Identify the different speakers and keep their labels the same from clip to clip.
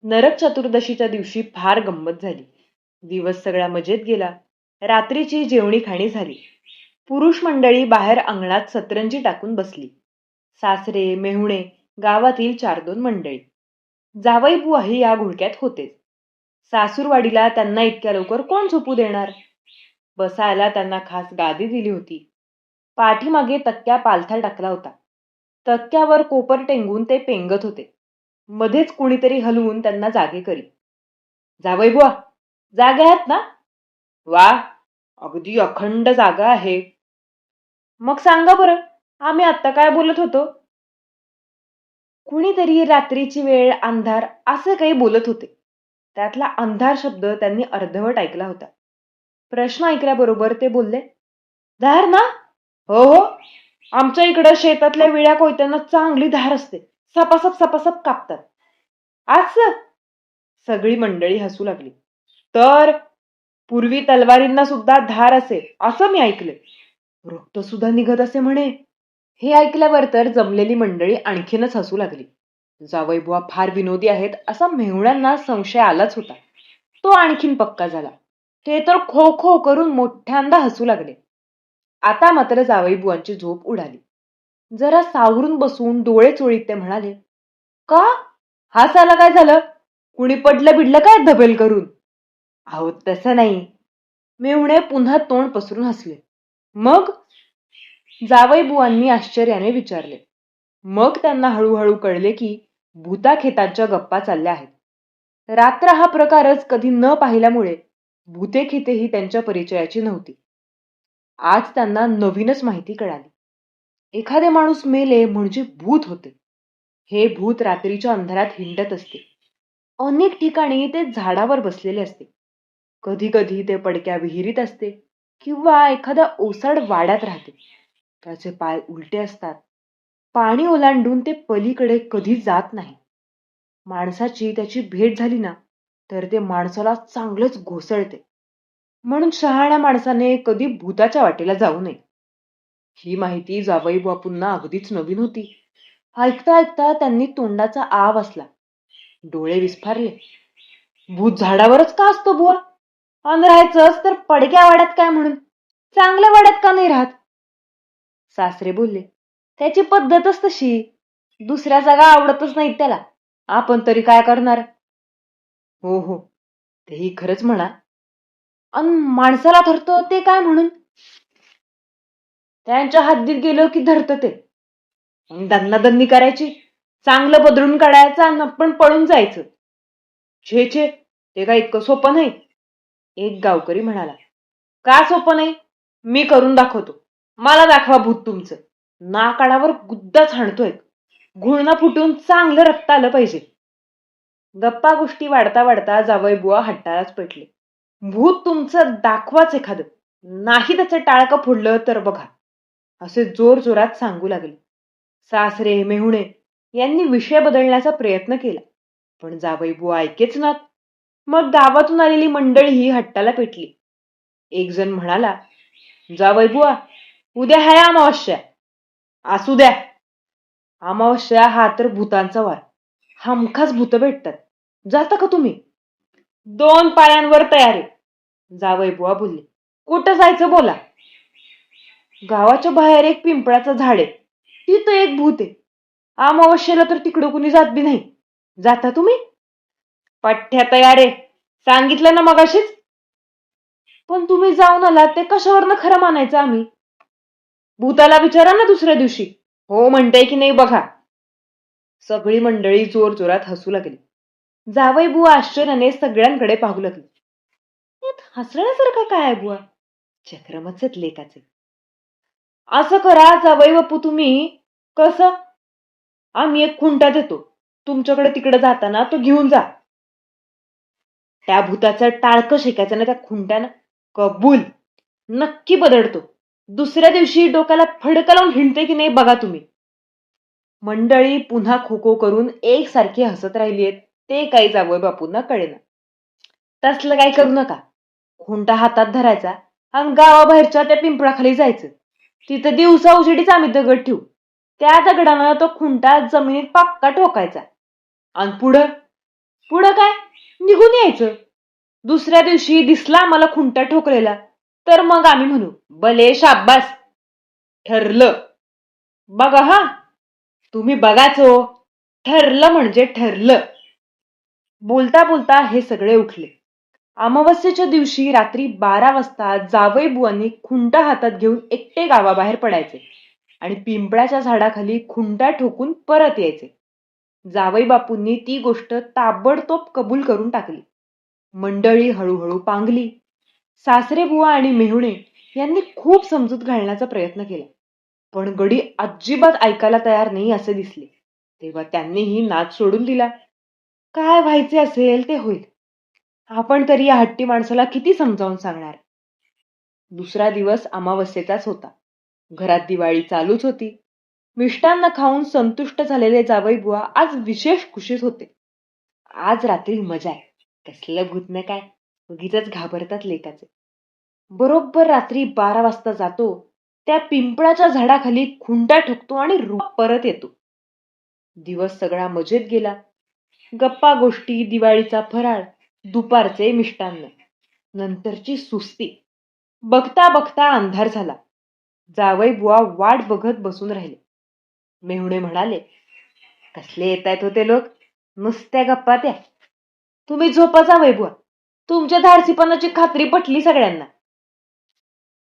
Speaker 1: नरक चतुर्दशीच्या दिवशी फार गंमत झाली. दिवस सगळा मजेत गेला. रात्रीची जेवणी खाणी झाली. पुरुष मंडळी बाहेर अंगणात सतरंजी टाकून बसली. सासरे, मेहुणे, गावातील 4-2 मंडळी. जावई बुवाही या घोळक्यात होते. सासूरवाडीला त्यांना इतक्या लवकर कोण झोपू देणार? बसायला त्यांना खास गादी दिली होती. पाठीमागे तक्क्या पालथा टाकला होता. तक्क्यावर कोपर टेंगून ते पेंगत होते. मध्येच कुणीतरी हलवून त्यांना जागे करी. जावई बुवा, जागे आहात ना? वा, अगदी अखंड जागा आहे. मग सांगा बरं, आम्ही आत्ता काय बोलत होतो? कुणीतरी रात्रीची वेळ, अंधार असं काही बोलत होते. त्यातला अंधार शब्द त्यांनी अर्धवट ऐकला होता. प्रश्न ऐकल्याबरोबर ते बोलले, धार ना? हो हो, आमच्या इकडं शेतातल्या विळ्या कोयत्यांना चांगली धार असते. सपासप सपासप कापतात. असं? सगळी मंडळी हसू लागली. तर पूर्वी तलवारींना सुद्धा धार असे असं मी ऐकले. रक्त सुद्धा निघत असे म्हणे. हे ऐकल्यावर तर जमलेली मंडळी आणखीनच हसू लागली. जावईबुवा फार विनोदी आहेत असा मेहुण्यांना संशय आलाच होता. तो आणखीन पक्का झाला. ते तर खो खो करून मोठ्यांदा हसू लागले. आता मात्र जावईबुवांची झोप उडाली. जरा सावरून बसून डोळे चोळीत ते म्हणाले, का? हसायला काय झालं? कुणी पडलं बिडलं काय धबेल करून? अहो तसं नाही. मेहुणे पुन्हा तोंड पसरून हसले. मग? जावईबुवांनी आश्चर्याने विचारले. मग त्यांना हळूहळू कळले की भूताखेतांच्या गप्पा चालल्या आहेत. रात्र हा प्रकारच कधी न पाहिल्यामुळे भूतेखेतेही त्यांच्या परिचयाची नव्हती. आज त्यांना नवीनच माहिती कळाली. एखादे माणूस मेले म्हणजे भूत होते. हे भूत रात्रीच्या अंधारात हिंडत असते. अनेक ठिकाणी ते झाडावर बसलेले असते. कधी कधी ते पडक्या विहिरीत असते किंवा एखाद्या ओसाड वाड्यात राहते. त्याचे पाय उलटे असतात. पाणी ओलांडून ते पलीकडे कधी जात नाही. माणसाची त्याची भेट झाली ना तर ते माणसाला चांगलंच घोसळते. म्हणून शहाण्या माणसाने कधी भूताच्या वाटेला जाऊ नये. ही माहिती जावई बापूंना अगदीच नवीन होती. ऐकता ऐकता त्यांनी तोंडाचा आ वासला. डोळे विस्फारले. भूत झाडावरच का असतो बुवा? अन राहायचंच तर पडक्या वाड्यात काय म्हणून? चांगल्या वाड्यात का नाही राहत? सासरे बोलले, त्याची पद्धतच तशी. दुसऱ्या जागा आवडतच नाहीत त्याला. आपण तरी काय करणार? हो हो, तेही खरंच म्हणा. अन माणसाला धरतो ते काय म्हणून? त्यांच्या हद्दीत गेलो की धरतं ते. दन्नादन्नी करायची, चांगलं बदलून काढायचं आणि आपण पळून जायचं. छे छे, ते काय इतकं सोपं नाही. एक गावकरी म्हणाला, का सोपं नाही? मी करून दाखवतो. मला दाखवा भूत तुमचं. नाकाडावर गुद्दाच हाणतोय. घुळणं फुटून चांगलं रक्त आलं पाहिजे. गप्पा गोष्टी वाढता वाढता जावई बुवा हट्टालाच पेटले. भूत तुमचं दाखवाच एखादं. नाही त्याचं टाळकं फोडलं तर बघा. असे जोर जोरात सांगू लागले. सासरे, मेहुणे यांनी विषय बदलण्याचा प्रयत्न केला. पण जावई बुवा ऐकेच नात. मग गावातून आलेली मंडळी ही हट्टाला पेटली. एक जण म्हणाला, जावई बुवा, उद्या हाय अमावस्या. असू द्या. अमावस्या हा तर भूतांचा वार. हमखास भूत भेटतात. जाता का तुम्ही? 2 पायांवर तयारी. जावई बुवा बोलले, कुठं जायचं बोला. गावाच्या बाहेर एक पिंपळाचं झाड आहे. तिथं एक भूत आहे. अमावस्येला तर तिकडं कुणी जात बी नाही. जाता तुम्ही? पठ्ठ्या तयार आहे. सांगितलं ना मगाशीच. पण तुम्ही जाऊन आलात ते कशावरनं खरं मानायचं आम्ही? भूताला विचारा ना दुसऱ्या दिवशी. हो म्हणताय की नाही बघा. सगळी मंडळी जोर जोरात हसू लागली. जावई बुवा आश्चर्याने सगळ्यांकडे पाहू लागले. यात हसण्यासारखं काय आहे बुवा? चक्रमच आहेत लेकाचे. असं करा जावई बापू तुम्ही. कसं? आम्ही एक खुंटा देतो. तुमच्याकडे तिकडे जाताना तो घेऊन जा. त्या भूताचं टाळकं शेकायचं ना त्या खुंट्यानं. कबूल. नक्की बदडतो. दुसऱ्या दिवशी डोक्याला फडकं लावून हिंडते की नाही बघा तुम्ही. मंडळी पुन्हा खो खो करून एकसारखी हसत राहिलीत. ते काही जावई बापूंना कळेना. तसलं काही करू नका. खुंटा हातात धरायचा आणि गावाबाहेरच्या त्या पिंपळाखाली जायचं. तिथं दिवसा उजेडीच आम्ही दगड ठेवू. त्या दगडानं तो खुंटा जमिनीत पाक्का ठोकायचा. आणि पुढं पुढं काय, निघून यायचं. दुसऱ्या दिवशी दिसला मला खुंटा ठोकलेला तर मग आम्ही म्हणू, भले शाब्बास, ठरलं. बघा हा, तुम्ही बघाच हो, ठरलं म्हणजे ठरलं. बोलता बोलता हे सगळे उठले. अमावस्येच्या दिवशी रात्री 12 वाजता जावई बुवांनी खुंटा हातात घेऊन एकटे गावाबाहेर पडायचे आणि पिंपळाच्या झाडाखाली खुंटा ठोकून परत यायचे. जावई बापूंनी ती गोष्ट ताबडतोब कबूल करून टाकली. मंडळी हळूहळू पांगली. सासरे बुवा आणि मेहुणे यांनी खूप समजूत घालण्याचा प्रयत्न केला, पण गडी अजिबात ऐकायला तयार नाही असे दिसले. तेव्हा त्यांनीही नाद सोडून दिला. काय व्हायचे असेल ते होईल. आपण तरी या हट्टी माणसाला किती समजावून सांगणार. दुसरा दिवस अमावस्येचाच होता. घरात दिवाळी चालूच होती. मिष्टान्न खाऊन संतुष्ट झालेले जावई बुवा आज विशेष खुशीत होते. आज रात्री मजा आहे. कसलं भूतनं काय, उगीच घाबरतात लेकाचे. बरोबर रात्री 12 वाजता जातो, त्या पिंपळाच्या झाडाखाली खुंटा ठोकतो आणि परत येतो. दिवस सगळा मजेत गेला. गप्पा गोष्टी, दिवाळीचा फराळ, दुपारचे मिष्टान्न, नंतरची सुस्ती. बघता बघता अंधार झाला. जावई बुवा वाट बघत बसून राहिले. मेहुणे म्हणाले, कसले येत आहेत होते लोक, नुसत्या गप्पा त्या. तुम्ही झोपा जावई बुवा, तुमच्या धाडसीपणाची खात्री पटली सगळ्यांना.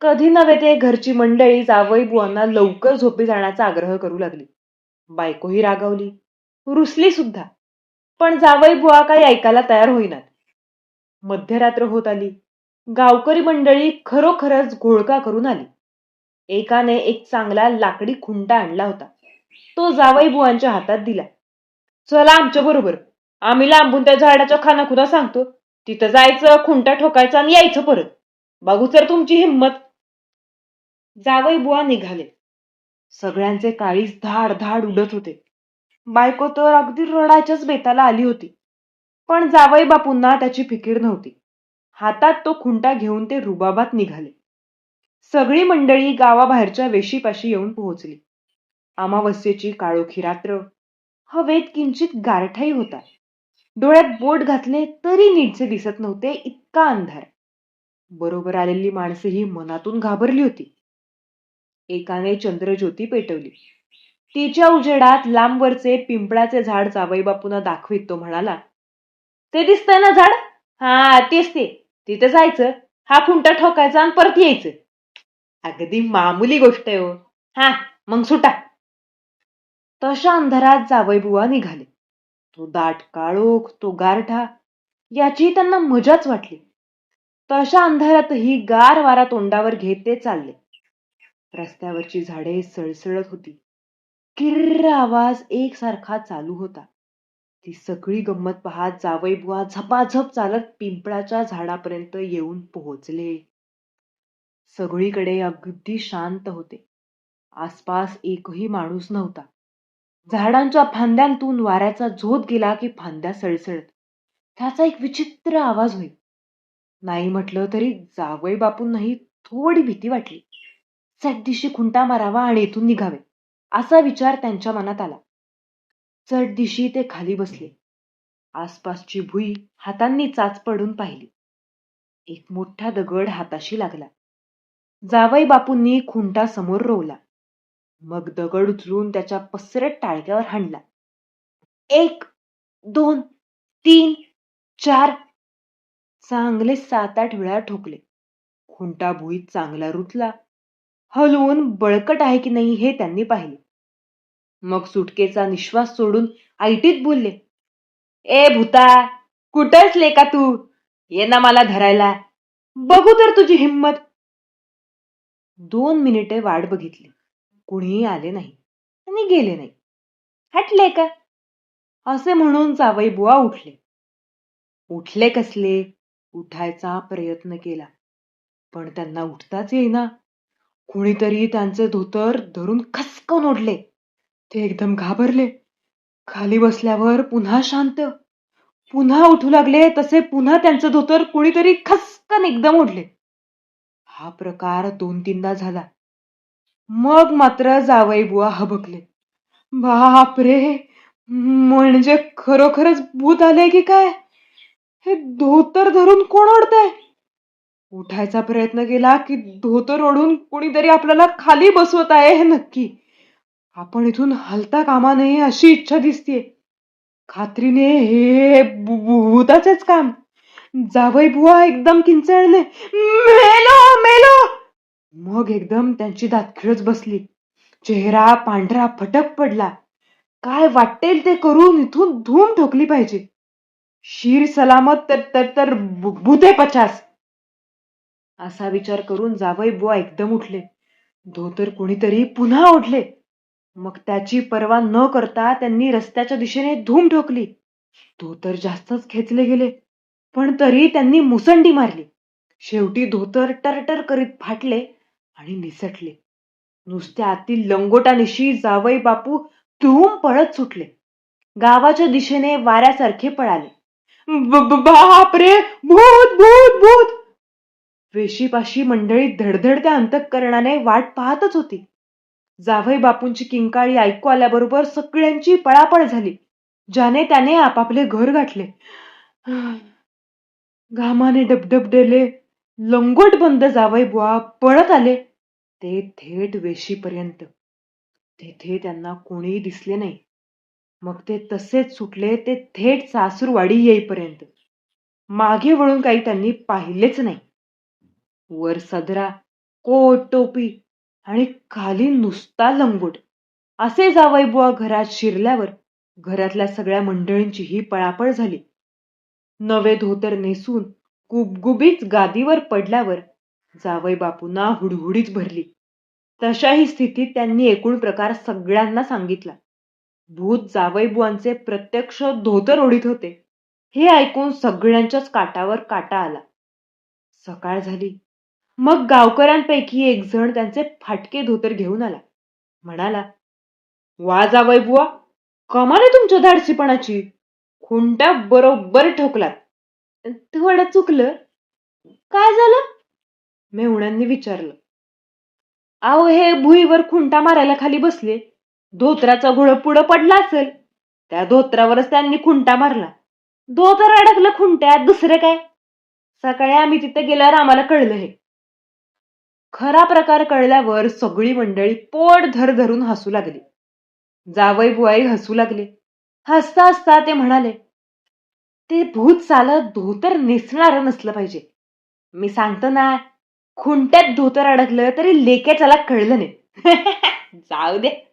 Speaker 1: कधी नव्हे ते घरची मंडळी जावई बुवांना लवकर झोपी जाण्याचा आग्रह करू लागली. बायकोही रागावली, रुसली सुद्धा, पण जावई बुवा काही ऐकायला तयार होईनात. मध्यरात्र होत आली. गावकरी मंडळी खरोखरच घोळका करून आली. एकाने एक चांगला लाकडी खुंटा आणला होता. तो जावई बुवांच्या हातात दिला. चला आमच्या बरोबर, आम्ही लांबून त्या झाडाच्या खानाखुना सांगतो. तिथं जायचं, खुंटा ठोकायचा आणि यायचं परत. बघू तर तुमची हिंमत. जावई बुवा निघाले. सगळ्यांचे काळीज धाड धाड उडत होते. बायको तर अगदी रडायच्याच बेताला आली होती. पण जावई बापूंना त्याची फिकीर नव्हती. हातात तो खुंटा घेऊन ते रुबाबात निघाले. सगळी मंडळी गावाबाहेरच्या वेशीपाशी येऊन पोहोचली. अमावस्येची काळोखी रात्र. हवेत किंचित गारठाही होता. डोळ्यात बोट घातले तरी नीटसे दिसत नव्हते, इतका अंधार. बरोबर आलेली माणसेही मनातून घाबरली होती. एकाने चंद्रज्योती पेटवली. तिच्या उजेडात लांबवरचे पिंपळाचे झाड जावई बापूंना दाखवीत तो म्हणाला, ते दिसतंय ना झाड, हा तेच ते. तिथे जायचं, हा खुंटा ठोकायचा आणि परत यायचं. अगदी मामूली गोष्ट आहे हो. हा मग सुटा. तशा अंधारात जावई बुवा निघाले. तो दाट काळोख, तो गारठा, याची त्यांना मजाच वाटली. तशा अंधारातही गार वारा तोंडावर घेत ते चालले. रस्त्यावरची झाडे सळसळत होती. किर्र आवाज एकसारखा चालू होता. ती सगळी गंमत पाहत जावई बुवा झपाझप चालत पिंपळाच्या झाडापर्यंत येऊन पोहोचले. सगळीकडे अगदी शांत होते. आसपास एकही माणूस नव्हता. झाडांच्या फांद्यांतून वाऱ्याचा झोत गेला की फांद्या सळसळत. त्याचा एक विचित्र आवाज होई. नाही म्हटलं तरी जावई बापूंनाही थोडी भीती वाटली. चटदिशी खुंटा मारावा आणि इथून निघावे, असा विचार त्यांच्या मनात आला. चटदिशी ते खाली बसले. आसपासची भुई हातांनी चाच पडून पाहिली. एक मोठा दगड हाताशी लागला. जावई बापूंनी खुंटा समोर रोवला. मग दगड उचलून त्याच्या पसरट टाळक्यावर हाणला. 1, 2, 3, 4, चांगले 7-8 वेळा ठोकले. खुंटा भुईत चांगला रुतला. हलवून बळकट आहे की नाही हे त्यांनी पाहिले. मग सुटकेचा निश्वास सोडून ऐटीत बोलले, ए भूता, कुठंच लेका तू, ये ना मला धरायला, बघू तर तुझी हिंमत. 2 मिनिटे वाट बघितली. कुणीही आले नाही आणि गेले नाही. हटले का, असे म्हणून जावई बुवा उठले. उठले कसले, उठायचा प्रयत्न केला, पण त्यांना उठताच येईना. कुणीतरी त्यांचे धोतर धरून खसकन ओढले. ते एकदम घाबरले. खाली बसल्यावर पुन्हा शांत. पुन्हा उठू लागले तसे पुन्हा त्यांचं धोतर कुणीतरी खसकन एकदम ओढले. हा प्रकार 2-3दा झाला. मग मात्र जावई बुवा हबकले. बाप रे, म्हणजे खरोखरच भूत आले की काय? हे धोतर धरून कोण ओढतंय? उठायचा प्रयत्न केला की धोतर ओढून कोणीतरी आपल्याला खाली बसवत आहे हे नक्की. आपण इथून हलता कामा नये अशी इच्छा दिसतीये. खात्रीने हे भूताचेच काम. जावई बुवा एकदम किंचाळले, मेलो मेलो. मग एकदम त्यांची दातखिळच बसली. चेहरा पांढरा फटक पडला. काय वाटेल ते करून इथून धूम ठोकली पाहिजे. शीर सलामत तर भूते 50. असा विचार करून जावई बुवा एकदम उठले. धोतर कोणीतरी पुन्हा ओढले. मग त्याची पर्वा न करता त्यांनी रस्त्याच्या दिशेने धूम ठोकली. धोतर जास्तच खेचले गेले, पण तरी त्यांनी मुसंडी मारली. शेवटी धोतर टरटर करीत फाटले आणि निसटले. नुसत्या आतील लंगोटानिशी जावई बापू धूम पळत सुटले. गावाच्या दिशेने वाऱ्यासारखे पळाले. बापरे, भूत भूत भूत. वेशीपाशी मंडळी धडधडत्या अंतःकरणाने वाट पाहतच होती. जावई बापूंची किंकाळी ऐकू आल्याबरोबर सगळ्यांची पळापळ झाली. ज्याने त्याने आपापले घर गाठले. घामाने डबडबलेले लंगोट बंद जावई बुवा पळत आले ते थेट वेशीपर्यंत. तेथे त्यांना कोणीही दिसले नाही. मग ते तसेच सुटले ते थेट सासूरवाडी येईपर्यंत. मागे वळून काही त्यांनी पाहिलेच नाही. वर सदरा, कोट टोपी आणि खाली नुसता लंगोट असे जावई बुवा घरात शिरल्यावर घरातल्या सगळ्या मंडळींचीही पळापळ झाली. नवे धोतर नेसून गुबगुबीत गादीवर पडल्यावर जावई बापूंना हुडहुडीच भरली. तशाही स्थितीत त्यांनी एकूण प्रकार सगळ्यांना सांगितला. भूत जावई बुवांचे प्रत्यक्ष धोतर ओढीत होते हे ऐकून सगळ्यांच्याच काटावर काटा आला. सकाळ झाली. मग गावकऱ्यांपैकी एक जण त्यांचे फाटके धोतर घेऊन आला. म्हणाला, वा जावई बुवा, कमाल आहे तुमच्या धाडसीपणाची. खुंट्या बरोबर ठोकलात. थोडं चुकलं. काय झालं? मेहुण्यांनी विचारलं. अहो, हे भुईवर खुंटा मारायला खाली बसले. धोत्राचा घोळ पुढं पडला असेल. त्या धोत्रावरच त्यांनी खुंटा मारला. धोतर अडकलं खुंट्यात, दुसरं काय? सकाळी आम्ही तिथे गेल्यावर आम्हाला कळलं हे. खरा प्रकार कळल्यावर सगळी मंडळी पोट धरून हसू लागली. जावई बुवाई हसू लागले. हसता हसता ते म्हणाले, ते भूत चालत धोतर नेसणार नसलं पाहिजे. मी सांगतो ना, खुंट्यात धोतर अडकलं तरी लेक्याच्याला कळलं नाही. जाऊ दे.